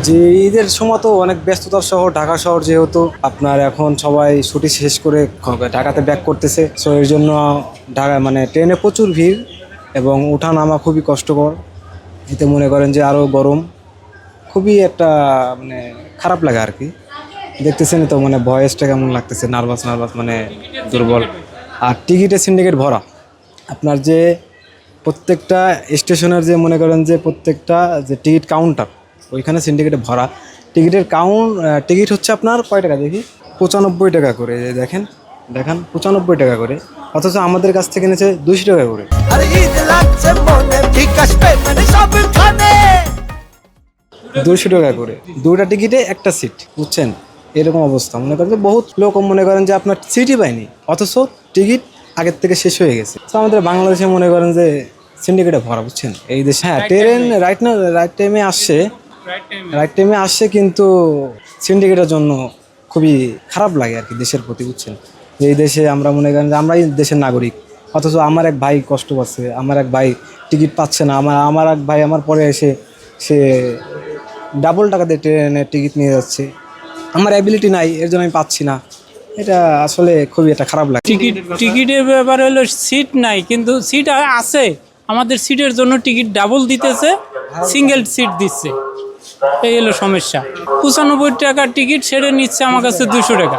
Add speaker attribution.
Speaker 1: যে ঈদের সময় তো অনেক ব্যস্ততার শহর ঢাকা শহর, যেহেতু আপনার এখন সবাই ছুটি শেষ করে ঢাকাতে ব্যাক করতেছে, সো এর জন্য ঢাকা মানে ট্রেনে প্রচুর ভিড় এবং ওঠা নামা খুবই কষ্টকর। এতে মনে করেন যে আরও গরম, খুবই একটা মানে খারাপ লাগে আর কি। দেখতেছেন তো মানে ভয়েসটা কেমন লাগতেছে, নার্ভাস নার্ভাস মানে দুর্বল। আর টিকিটের সিন্ডিকেট ভরা, আপনার যে প্রত্যেকটা স্টেশনের যে মনে করেন যে প্রত্যেকটা যে টিকিট কাউন্টার, ওইখানে সিন্ডিকেটে ভরা। টিকিট হচ্ছে আপনার কয় টাকা দেখি, 95 টাকা করে। এই যে দেখেন দেখান 95 টাকা করে, অথচ আমাদের কাছ থেকে নিয়েছে 200 টাকা করে। 200 টাকা করে দুটা টিকিটে একটা সিট, বুঝছেন? এরকম অবস্থা। মনে করেন যে বহুত লোক মনে করেন যে আপনার সিটই পায়নি, অথচ টিকিট আগের থেকে শেষ হয়ে গেছে। তো আমাদের বাংলাদেশে মনে করেন যে সিন্ডিকেটে ভরা, বুঝছেন? এই দেশে হ্যাঁ ট্রেন রাইট টাইমে আসছে, কিন্তু সিন্ডিকেটের জন্য খুবই খারাপ লাগে আর কি দেশের প্রতি, বুঝছেন? এই দেশে আমরা মনে করেন যে আমরাই দেশের নাগরিক, অথচ আমার এক ভাই কষ্ট পাচ্ছে, আমার এক ভাই টিকিট পাচ্ছে না, আমার এক ভাই আমার পরে এসে সে ডাবল টাকা দিয়ে ট্রেনের টিকিট নিয়ে যাচ্ছে। আমার অ্যাবিলিটি নাই, এর জন্য আমি পাচ্ছি না। এটা আসলে খুবই একটা খারাপ লাগে।
Speaker 2: টিকিটের ব্যাপারে হলো সিট নাই, কিন্তু সিট আছে। আমাদের সিটের জন্য টিকিট ডাবল দিতেছে, সিঙ্গেল সিট দিচ্ছে। এই হলো সমস্যা। 95 টাকার টিকিট সেটা নিচ্ছে আমার কাছে 200 টাকা।